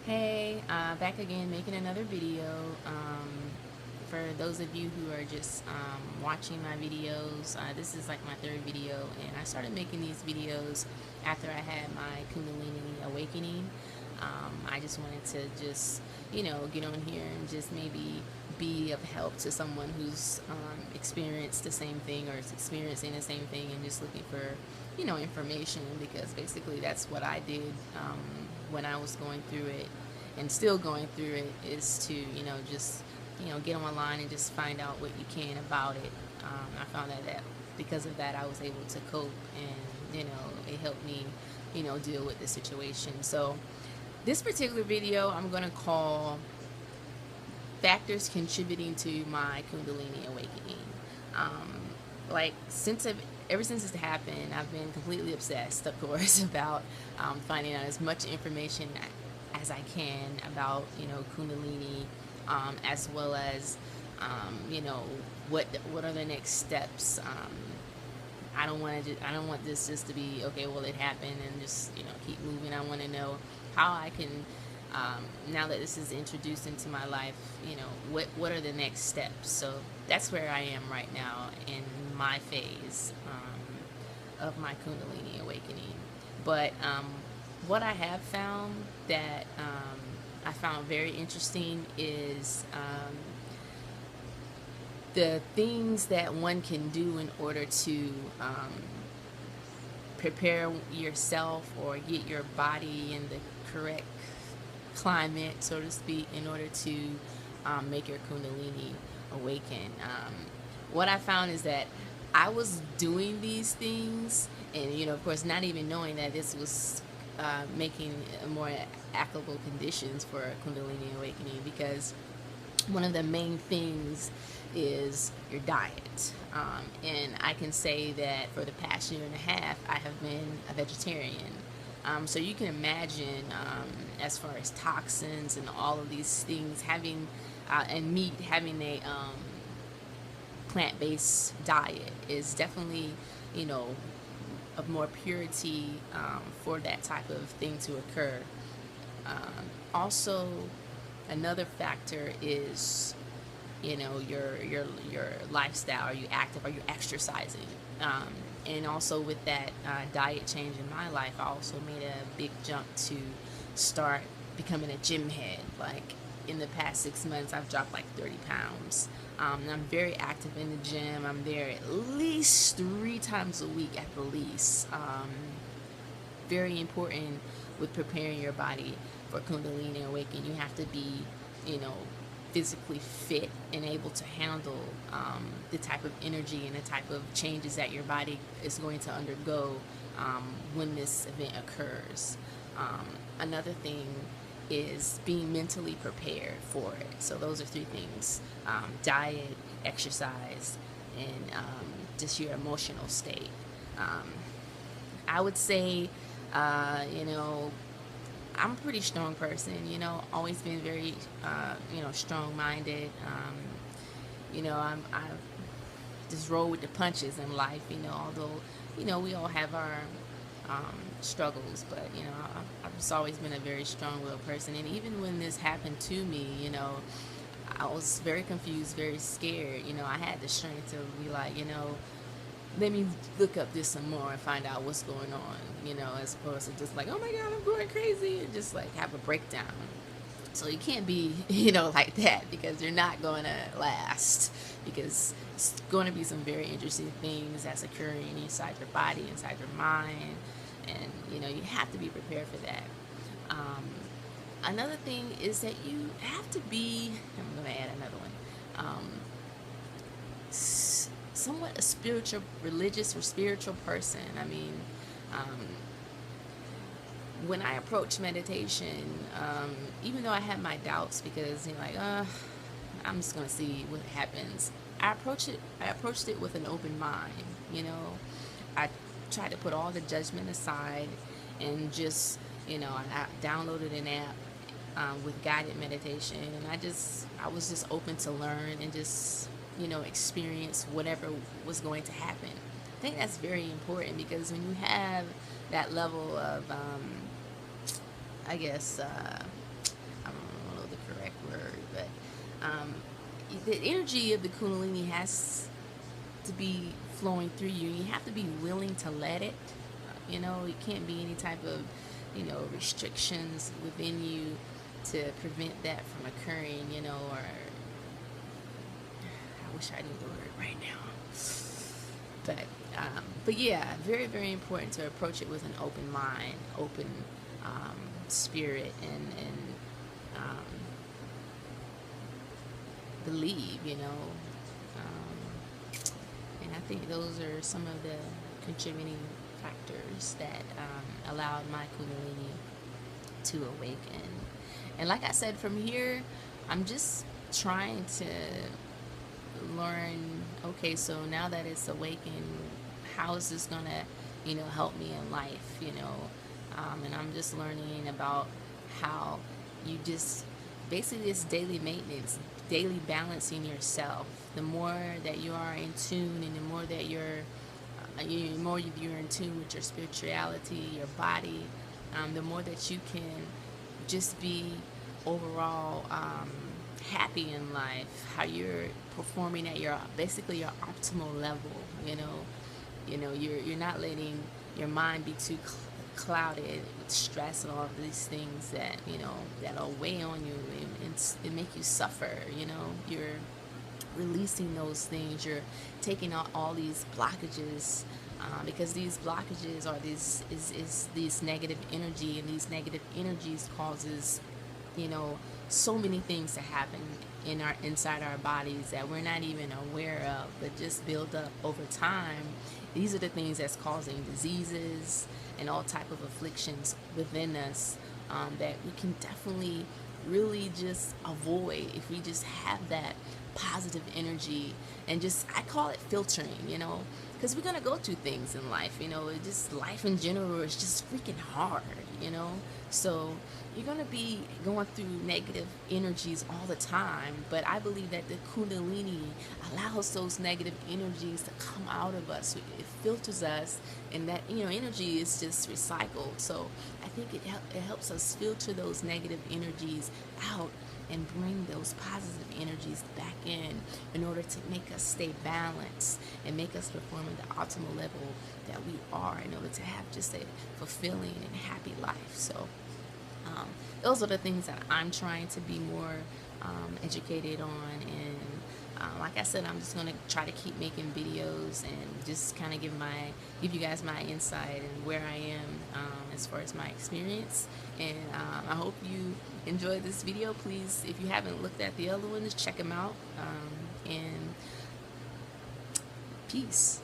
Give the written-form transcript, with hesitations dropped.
Hey, back again making another video. For those of you who are just watching my videos, this is like my third video, and I started making these videos after I had my Kundalini awakening. I just wanted to just, get on here and just maybe be of help to someone who's experienced the same thing or is experiencing the same thing and just looking for, information, because basically that's what I did when I was going through it and still going through it, is to, just, get online and just find out what you can about it. I found that because of that, I was able to cope, and, it helped me, deal with the situation. So this particular video I'm going to call factors contributing to my Kundalini awakening. Like, ever since this happened, I've been completely obsessed, of course, about finding out as much information as I can about, Kundalini, as well as, what are the next steps. I don't want this just to be okay. Well, it happened, and just keep moving. I want to know how I can, now that this is introduced into my life, what are the next steps. So that's where I am right now in my phase of my Kundalini awakening. But what I have found that I found very interesting is the things that one can do in order to prepare yourself or get your body in the correct climate, so to speak, in order to make your Kundalini awaken. What I found is that I was doing these things, and of course, not even knowing that this was making more applicable conditions for Kundalini awakening, because one of the main things is your diet. And I can say that for the past year and a half, I have been a vegetarian. So you can imagine, as far as toxins and all of these things, having, and meat, having a plant-based diet is definitely, of more purity for that type of thing to occur. Also, another factor is, your lifestyle. Are you active? Are you exercising? And also with that diet change in my life, I also made a big jump to start becoming a gym head. Like, in the past 6 months, I've dropped like 30 pounds. I'm very active in the gym. I'm there at least 3 times a week at the least. Very important with preparing your body for Kundalini awakening. You have to be, physically fit and able to handle the type of energy and the type of changes that your body is going to undergo when this event occurs. Another thing is being mentally prepared for it. So those are 3 things: diet, exercise, and just your emotional state. I would say, I'm a pretty strong person, always been very, strong-minded. I just roll with the punches in life, although, we all have our struggles, but, I've just always been a very strong-willed person. And even when this happened to me, I was very confused, very scared. I had the strength to be like, let me look up this some more and find out what's going on, as opposed to just like, oh my God, I'm going crazy, and just like have a breakdown. So you can't be, like that, because you're not going to last, because it's going to be some very interesting things that's occurring inside your body, inside your mind, and, you have to be prepared for that. Another thing is that you have to be, I'm going to add another one, somewhat a spiritual, religious or spiritual person. I mean, when I approach meditation, even though I had my doubts, because I'm just gonna see what happens, I approached it with an open mind. I tried to put all the judgment aside, and just, I downloaded an app with guided meditation, and I was just open to learn and just, experience whatever was going to happen. I think that's very important, because when you have that level of, I guess, um, the energy of the Kundalini has to be flowing through you. You have to be willing to let it. You know, it can't be any type of, restrictions within you to prevent that from occurring. Or I wish I knew the word right now. But yeah, very, very important to approach it with an open mind, open spirit, and um, believe. And I think those are some of the contributing factors that allowed my Kundalini to awaken. And like I said, from here, I'm just trying to learn, okay, so now that it's awakened, how is this gonna, help me in life, and I'm just learning about how you just basically it's daily maintenance, daily balancing yourself. The more that you are in tune, and the more that you're in tune with your spirituality, your body, the more that you can just be overall happy in life, how you're performing at your basically your optimal level. You're not letting your mind be too clouded with stress and all of these things that that'll weigh on you, and it make you suffer. You're releasing those things. You're taking out all these blockages, because these blockages are these negative energy, and these negative energies causes so many things to happen inside our bodies that we're not even aware of, but just build up over time. These are the things that's causing diseases and all type of afflictions within us, that we can definitely really just avoid if we just have that positive energy, and just I call it filtering, because we're gonna go through things in life. It just life in general is just freaking hard. So you're gonna be going through negative energies all the time, but I believe that the Kundalini allows those negative energies to come out of us. It filters us, and that energy is just recycled. So I think it helps us filter those negative energies out and bring those positive energies back in order to make us stay balanced and make us perform at the optimal level that we are, in order to have just a fulfilling and happy life. So those are the things that I'm trying to be more educated on. And like I said, I'm just going to try to keep making videos and just kind of give you guys my insight and where I am as far as my experience. And I hope you enjoyed this video. Please, if you haven't looked at the other ones, check them out. And peace.